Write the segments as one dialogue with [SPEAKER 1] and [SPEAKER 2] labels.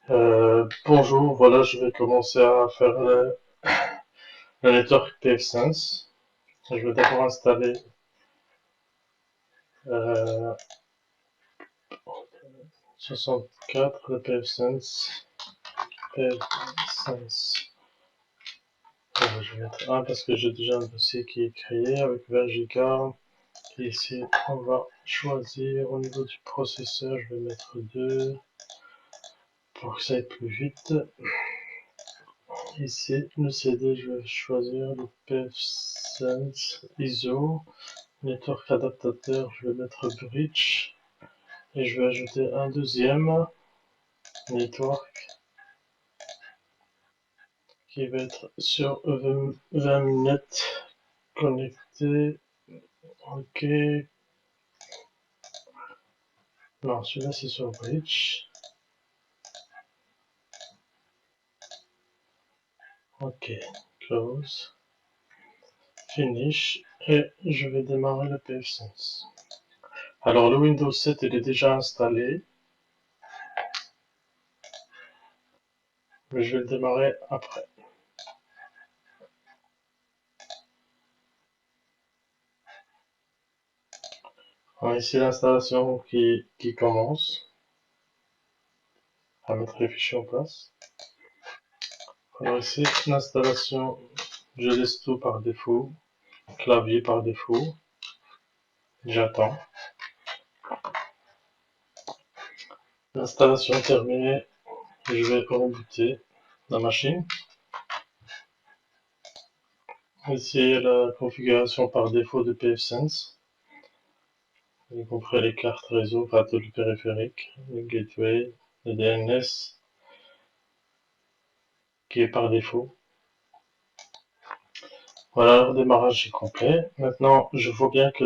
[SPEAKER 1] Bonjour, voilà, je vais commencer à faire le network pfSense. Je vais d'abord installer euh, 64, le pfSense. Je vais mettre 1 parce que j'ai déjà un dossier qui est créé avec 20 Go. Et ici, on va choisir au niveau du processeur, je vais mettre 2 pour que ça aille plus vite. Ici, le CD, je vais choisir le pfSense ISO. Network adaptateur, je vais mettre bridge et je vais ajouter un deuxième network qui va être sur 20 minutes connecté. Ok, non, celui-là c'est sur bridge. Ok, close, finish et je vais démarrer le pfSense. Alors le Windows 7 il est déjà installé, mais je vais le démarrer après. Alors ici l'installation qui commence à mettre les fichiers en place. Alors ici l'installation, je laisse tout par défaut, clavier par défaut, j'attends. L'installation terminée, je vais rebooter la machine. Ici la configuration par défaut de pfSense, y compris les cartes réseau, enfin tout le périphérique, le gateway, le DNS qui est par défaut. Voilà, le démarrage est complet. Maintenant, je vois bien que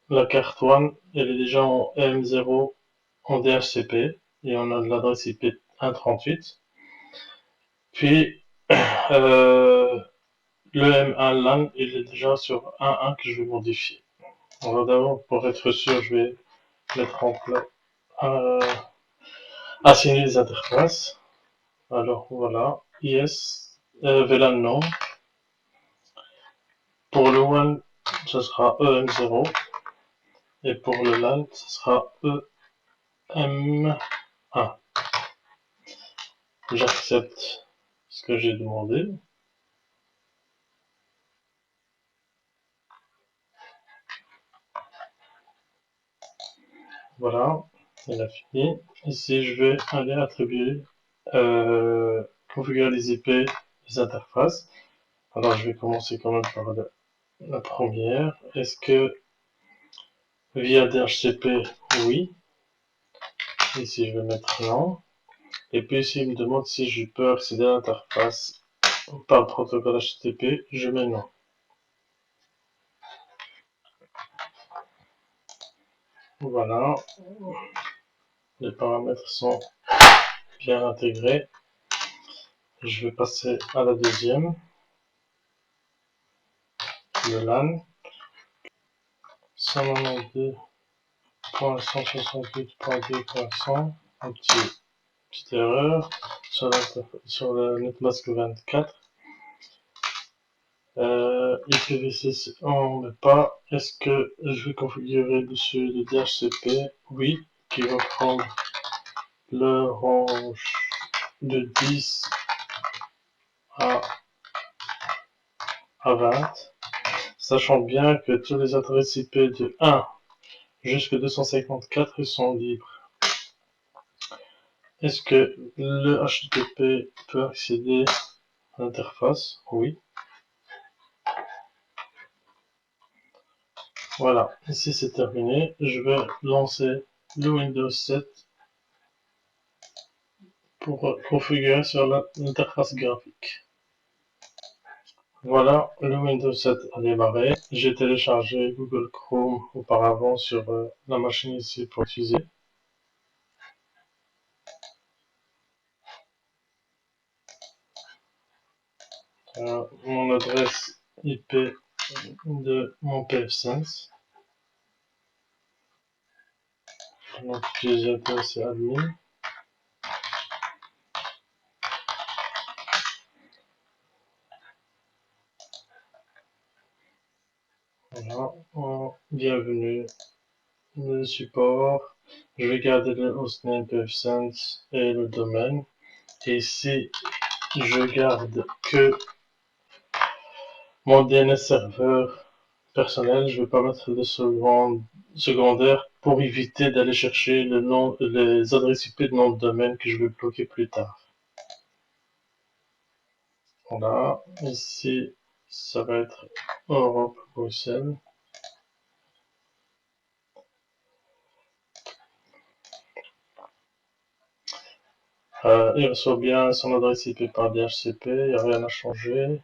[SPEAKER 1] la carte WAN, elle est déjà en M0 en DHCP et on a de l'adresse IP 1.38. Puis le M1 LAN, il est déjà sur 1.1 que je vais modifier. Alors d'abord, pour être sûr, je vais mettre en place assigner les interfaces. Alors voilà, IS, VLAN non. Pour le WAN, ce sera EM0 et pour le LAN, ce sera EM1. J'accepte ce que j'ai demandé. Voilà, il a fini. Ici, je vais aller attribuer, configurer les IP des interfaces. Alors, je vais commencer quand même par la première. Est-ce que via DHCP, oui. Ici, je vais mettre non. Et puis ici, il me demande si je peux accéder à l'interface par protocole HTTP. Je mets non. Voilà, les paramètres sont bien intégrés. Je vais passer à la deuxième, le LAN. 192.168.2.100, petite erreur sur la NetMask 24. IPv6 on ne met pas. Est-ce que je vais configurer dessus le DHCP? Oui, qui va prendre le range de 10 à 20, sachant bien que tous les adresses IP de 1 jusqu'à 254 sont libres. Est-ce que le HTTP peut accéder à l'interface? Oui. Voilà, ici c'est terminé. Je vais lancer le Windows 7 pour configurer sur l'interface graphique. Voilà, le Windows 7 a démarré. J'ai téléchargé Google Chrome auparavant sur la machine ici pour utiliser. Mon adresse IP de mon pfSense. Donc utilisateur c'est admin. bienvenue, le support. Je vais garder le hostname pfSense et le domaine. Et ici, je garde que mon DNS serveur personnel. Je ne vais pas mettre de secondaire pour éviter d'aller chercher les adresses IP de nom de domaine que je vais bloquer plus tard. Voilà, ici, ça va être Europe, Bruxelles. Il reçoit bien son adresse IP par DHCP, il n'y a rien à changer.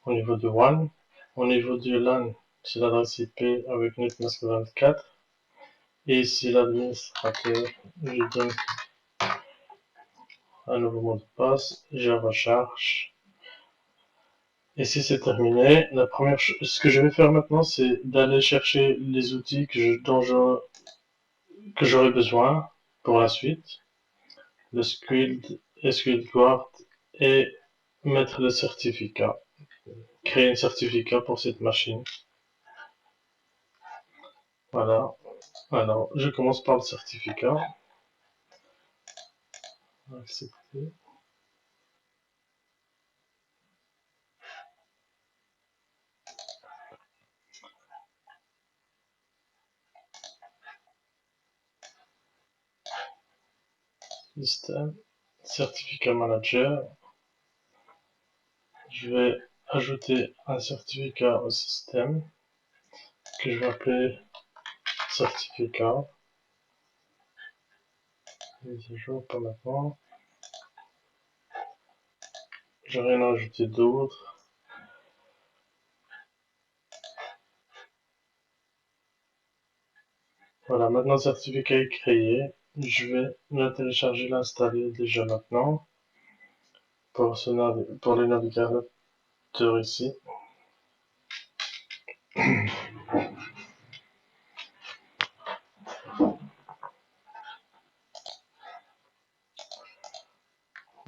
[SPEAKER 1] Au niveau du WAN, au niveau du LAN, c'est l'adresse IP avec NetMask 24. Et ici, l'administrateur, je lui donne un nouveau mot de passe, je recharge. Et si c'est terminé, ce que je vais faire maintenant, c'est d'aller chercher les outils que j'aurai besoin pour la suite. Le SQL Guard et mettre le certificat. Créer un certificat pour cette machine. Voilà. Alors, je commence par le certificat. Accepter. Système. Certificat manager. Je vais ajouter un certificat au système que je vais appeler certificat. Mise à jour, pas maintenant. Je vais rien ajouter d'autre. Voilà, maintenant le certificat est créé. Je vais le télécharger, l'installer déjà maintenant pour les navigateurs ici.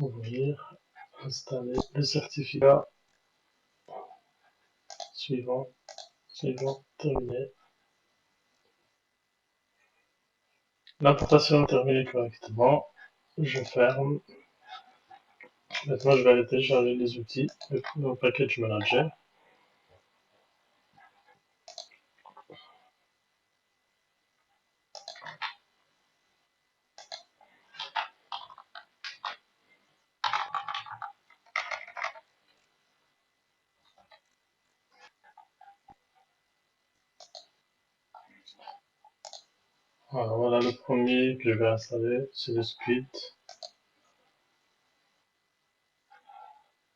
[SPEAKER 1] Ouvrir, installer le certificat. Suivant, suivant, terminé. L'importation est terminée correctement. Je ferme. Maintenant, je vais aller télécharger les outils dans le package manager. Alors, voilà le premier que je vais installer, c'est le Squid.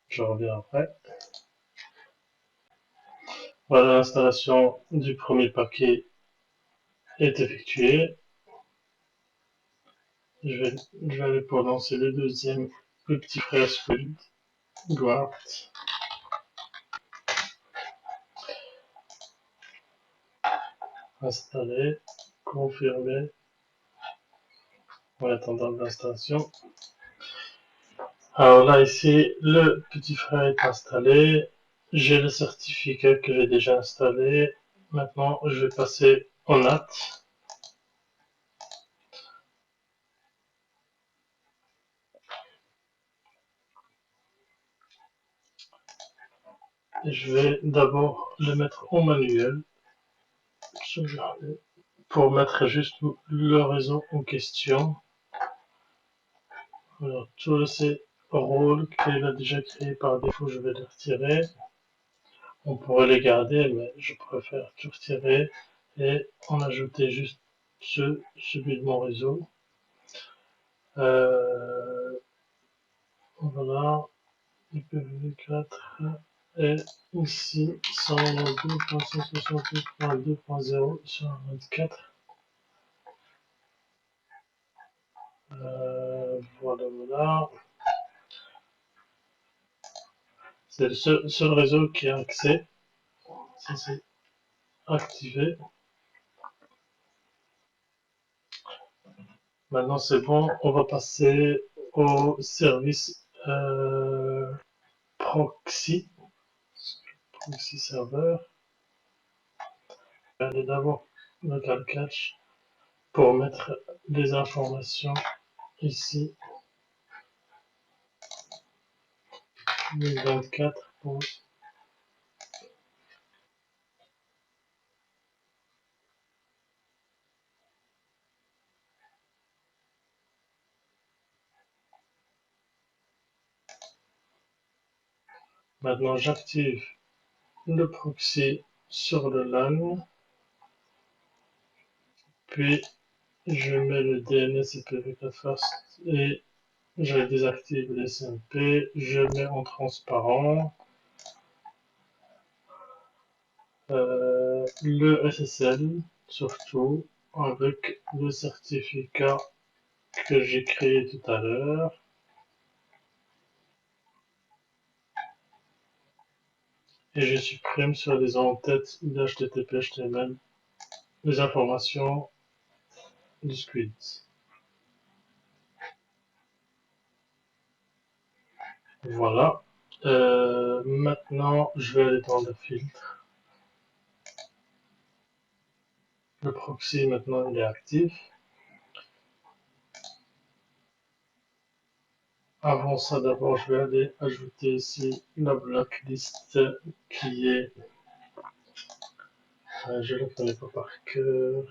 [SPEAKER 1] Je reviens après. Voilà, l'installation du premier paquet est effectuée. Je vais aller pour lancer le deuxième, le petit frère Squid. Guard. Installer, confirmer, en attendant l'installation. Alors là, ici, le petit frère est installé. J'ai le certificat que j'ai déjà installé. Maintenant, je vais passer au NAT. Je vais d'abord le mettre au manuel. Pour mettre juste le réseau en question. Alors, tous ces rôles qu'il a déjà créés par défaut, je vais les retirer. On pourrait les garder, mais je préfère tout retirer et en ajouter juste celui de mon réseau. Voilà, IPv4 et ici 192.168.2.0 sur 24. Voilà. C'est le seul réseau qui a accès. Ça c'est activé. Maintenant c'est bon, on va passer au service proxy serveur. aller d'abord local cache pour mettre des informations ici. 1024 pour maintenant j'active le proxy sur le LAN, puis je mets le DNS IPv4 first et je désactive les SMP, je mets en transparent le SSL surtout avec le certificat que j'ai créé tout à l'heure et je supprime sur les en-têtes d'HTTP HTML les informations du squid. Voilà. Maintenant, je vais aller dans le filtre. Le proxy, maintenant, il est actif. Avant ça, d'abord, je vais aller ajouter ici la blacklist qui est... je ne le connais pas par cœur.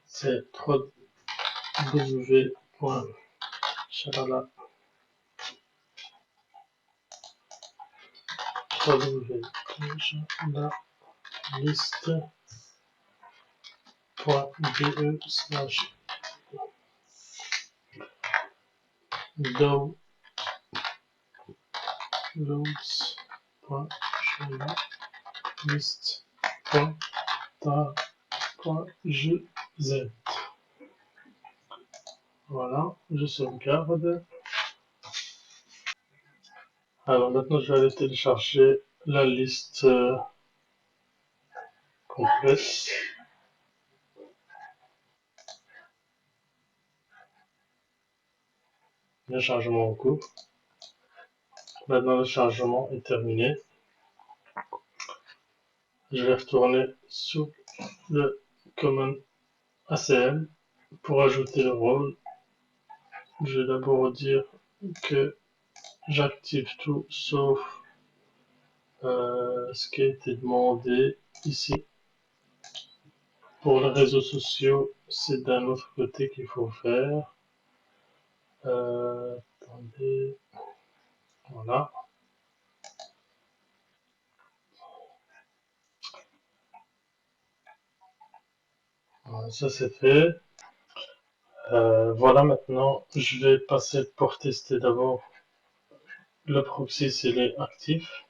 [SPEAKER 1] C'est www.chalala downloads.chalala.list.gz. Voilà, je sauvegarde. Alors maintenant, je vais aller télécharger la liste complète. Le chargement en cours. Maintenant, le chargement est terminé. Je vais retourner sur le command ACL pour ajouter le rôle. Je vais d'abord dire que j'active tout sauf ce qui a été demandé ici. Pour les réseaux sociaux, c'est d'un autre côté qu'il faut faire. Attendez, voilà. Voilà, ça c'est fait. Voilà, maintenant je vais passer pour tester d'abord le proxy s'il est actif.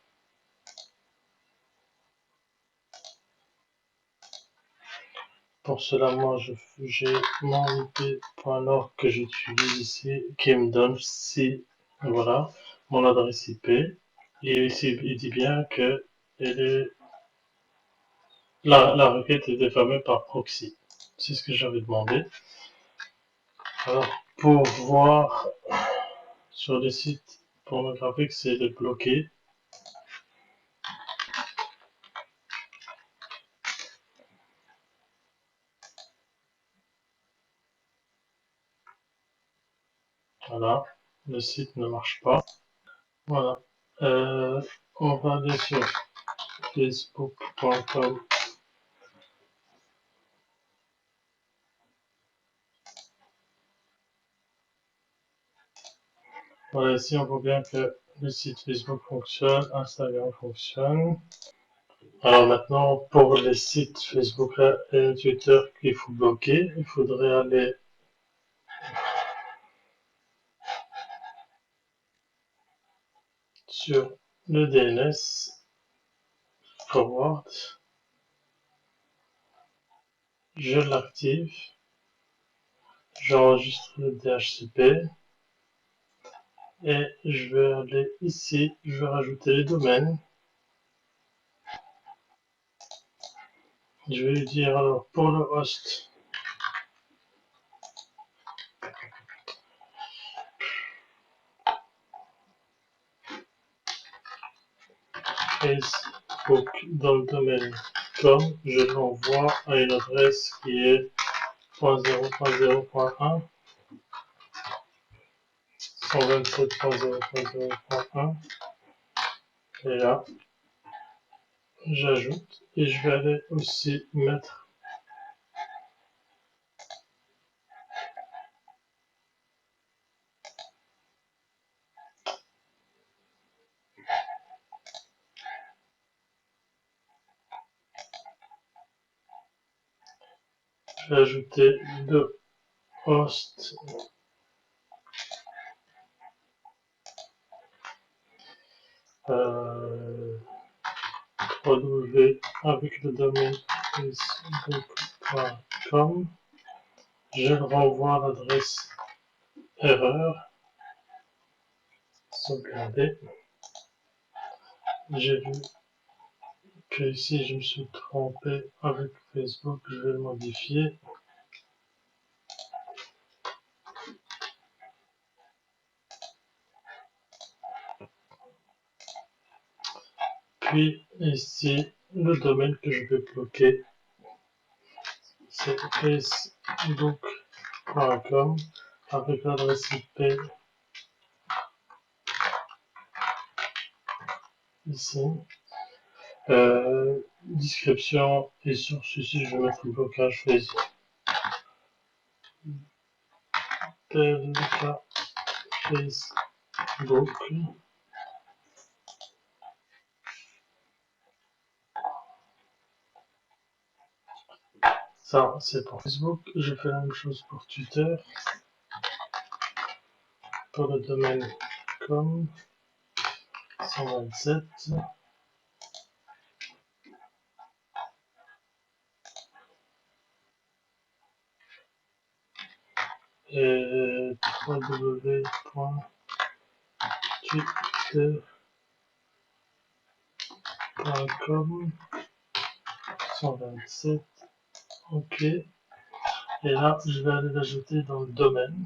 [SPEAKER 1] Pour cela, moi j'ai mon IP.org que j'utilise ici qui me donne si voilà mon adresse IP. Et ici il dit bien que la requête est défermée par proxy. C'est ce que j'avais demandé. Alors pour voir sur les sites pornographiques, c'est de bloquer. Voilà, le site ne marche pas. Voilà. On va aller sur facebook.com. Voilà, ici on voit bien que le site Facebook fonctionne, Instagram fonctionne. Alors maintenant, pour les sites Facebook et Twitter qu'il faut bloquer, il faudrait aller sur le DNS, forward, je l'active, j'enregistre le DHCP et je vais aller ici, je vais rajouter les domaines. Je vais lui dire alors pour le host, Facebook dans le domaine com, je l'envoie à une adresse qui est .0.0.1 127.0.0.1 et là j'ajoute et je vais aller aussi mettre je vais ajouter le host www avec le domaine facebook.com. Je le renvoie à l'adresse erreur. Sauvegarder. J'ai vu que ici je me suis trompé avec Facebook, je vais le modifier. Puis ici, le domaine que je vais bloquer, c'est facebook.com avec l'adresse IP ici. Description et source ici, je vais mettre le blocage Facebook. Facebook. Ça, c'est pour Facebook. Je fais la même chose pour Twitter. Pour le domaine com 127. Et www.twitter.com 127. OK. Et là, je vais aller l'ajouter dans le domaine.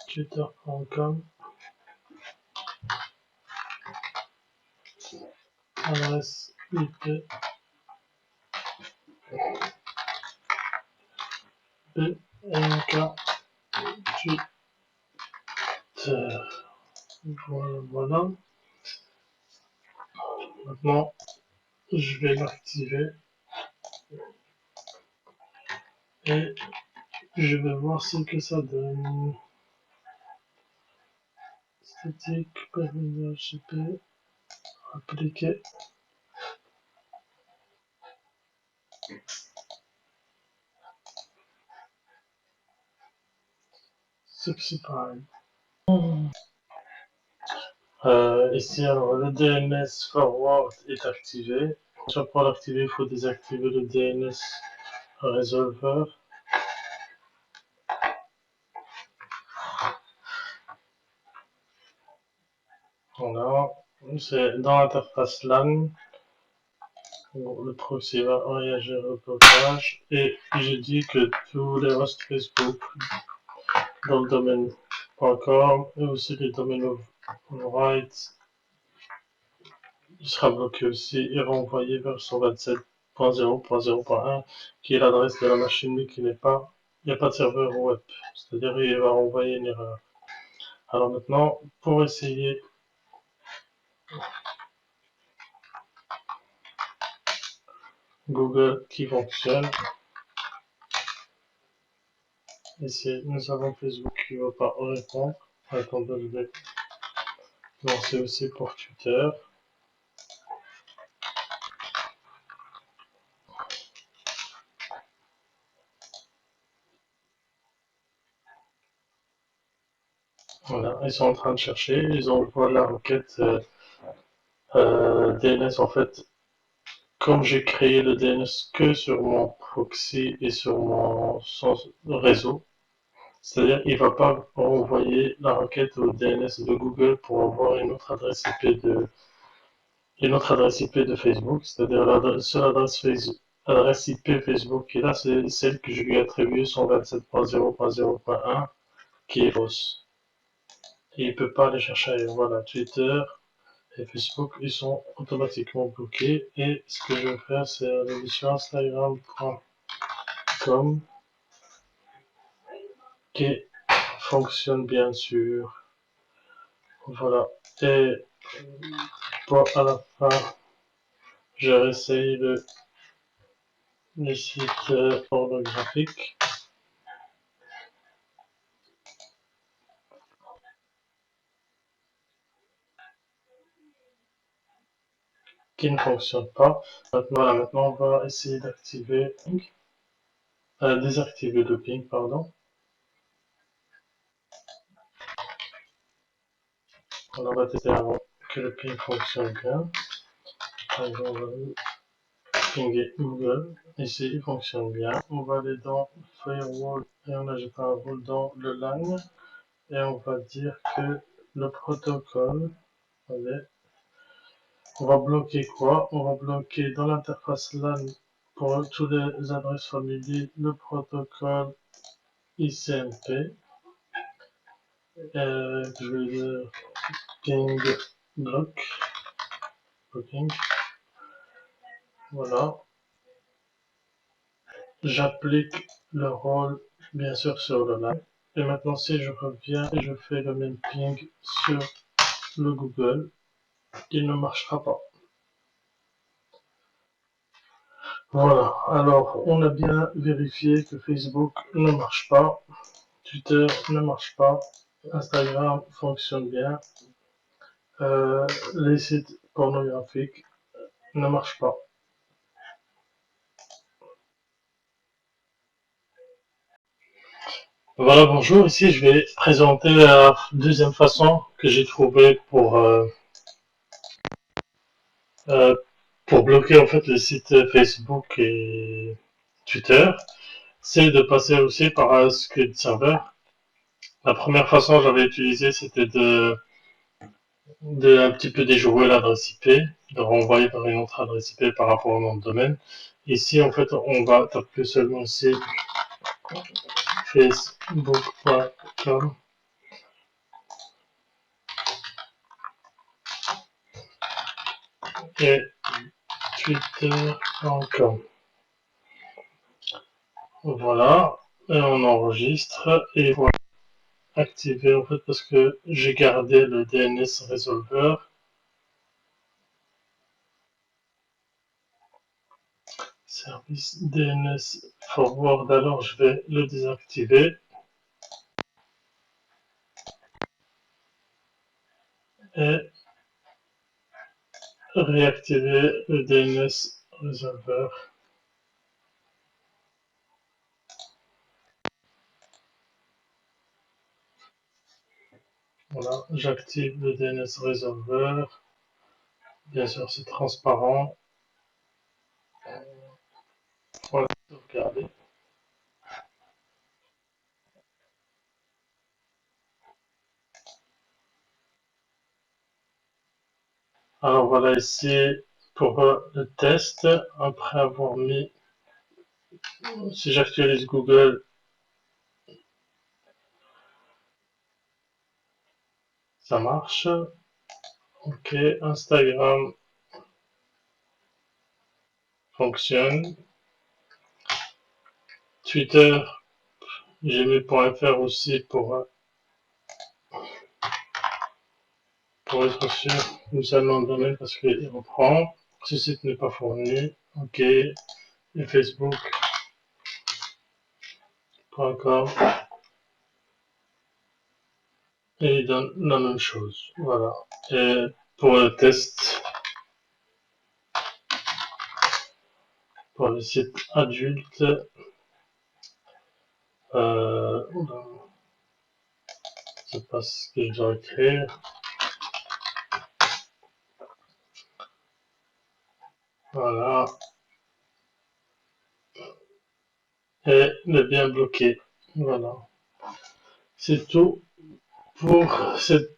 [SPEAKER 1] Twitter.com. Adresse IP. BNK Twitter. Voilà. Maintenant, je vais l'activer. Et je vais voir ce que ça donne. Statique, HTTP, appliquer. Subscribe. Ici, alors, le DNS forward est activé. Pour l'activer, il faut désactiver le DNS resolver. Voilà. C'est dans l'interface LAN. Le proxy va réagir au blocage. Et j'ai dit que tous les hosts Facebook dans le domaine .com et aussi les domaines right il sera bloqué aussi et renvoyé vers 127.0.0.1 qui est l'adresse de la machine mais qui n'est pas, il n'y a pas de serveur web, c'est-à-dire il va renvoyer une erreur. Alors maintenant, pour essayer Google qui fonctionne, ici nous avons Facebook qui ne va pas répondre. Attendez, je vais lancer aussi pour Twitter. Voilà, ils sont en train de chercher, ils envoient la requête DNS en fait. Comme j'ai créé le DNS que sur mon proxy et sur mon réseau, c'est-à-dire il ne va pas envoyer la requête au DNS de Google pour avoir une autre adresse IP de Facebook, c'est-à-dire la seule adresse IP Facebook qui est là, c'est celle que je lui ai attribuée 127.0.0.1 qui est fausse. Et il ne peut pas aller chercher ailleurs. Voilà, Twitter. et Facebook, ils sont automatiquement bloqués. Et ce que je vais faire, c'est aller sur Instagram.com qui fonctionne bien sûr. Voilà. Et pour à la fin, je réessaye le site pornographique qui ne fonctionne pas. Maintenant, on va essayer d'activer, désactiver le ping, pardon. On va tester avant que le ping fonctionne bien. Par exemple, on va pinguer Google. Ici, il fonctionne bien. On va aller dans Firewall et on ajoute un rôle dans le LAN. Et on va dire que le protocole, allez, on va bloquer quoi? On va bloquer dans l'interface LAN pour toutes les adresses familiers le protocole ICMP. Je vais dire ping block. Blocking. Voilà. J'applique le rôle bien sûr sur le LAN. Et maintenant si je reviens et je fais le même ping sur le Google, il ne marchera pas. Voilà, alors on a bien vérifié que Facebook ne marche pas, Twitter ne marche pas, Instagram fonctionne bien, les sites pornographiques ne marchent pas. Voilà, bonjour, ici je vais présenter la deuxième façon que j'ai trouvée euh, pour bloquer en fait les sites Facebook et Twitter, c'est de passer aussi par un script server. La première façon que j'avais utilisée, c'était de un petit peu déjouer l'adresse IP, de renvoyer par une autre adresse IP par rapport au nom de domaine. Ici, en fait, on va taper seulement ici facebook.com et twitter.com. Voilà, et on enregistre et voilà, activé en fait parce que j'ai gardé le DNS Resolver. Service DNS Forward, alors je vais le désactiver et réactiver le DNS Resolver. Voilà, j'active le DNS Resolver. Bien sûr, c'est transparent. Voilà, sauvegarder. Alors voilà ici pour le test, après avoir mis, si j'actualise Google, ça marche. Ok, Instagram fonctionne. Twitter, j'ai mis .fr aussi pour être sûr, nous allons le domaine parce qu'il reprend. Ce site n'est pas fourni. Ok, et facebook.com. Et il donne la même chose. Voilà. Et pour le test, pour le site adulte, je ne sais pas ce que je dois écrire. Voilà. Et il est bien bloqué. Voilà. C'est tout pour cette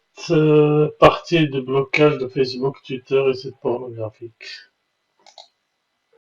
[SPEAKER 1] partie de blocage de Facebook, Twitter et sites pornographiques.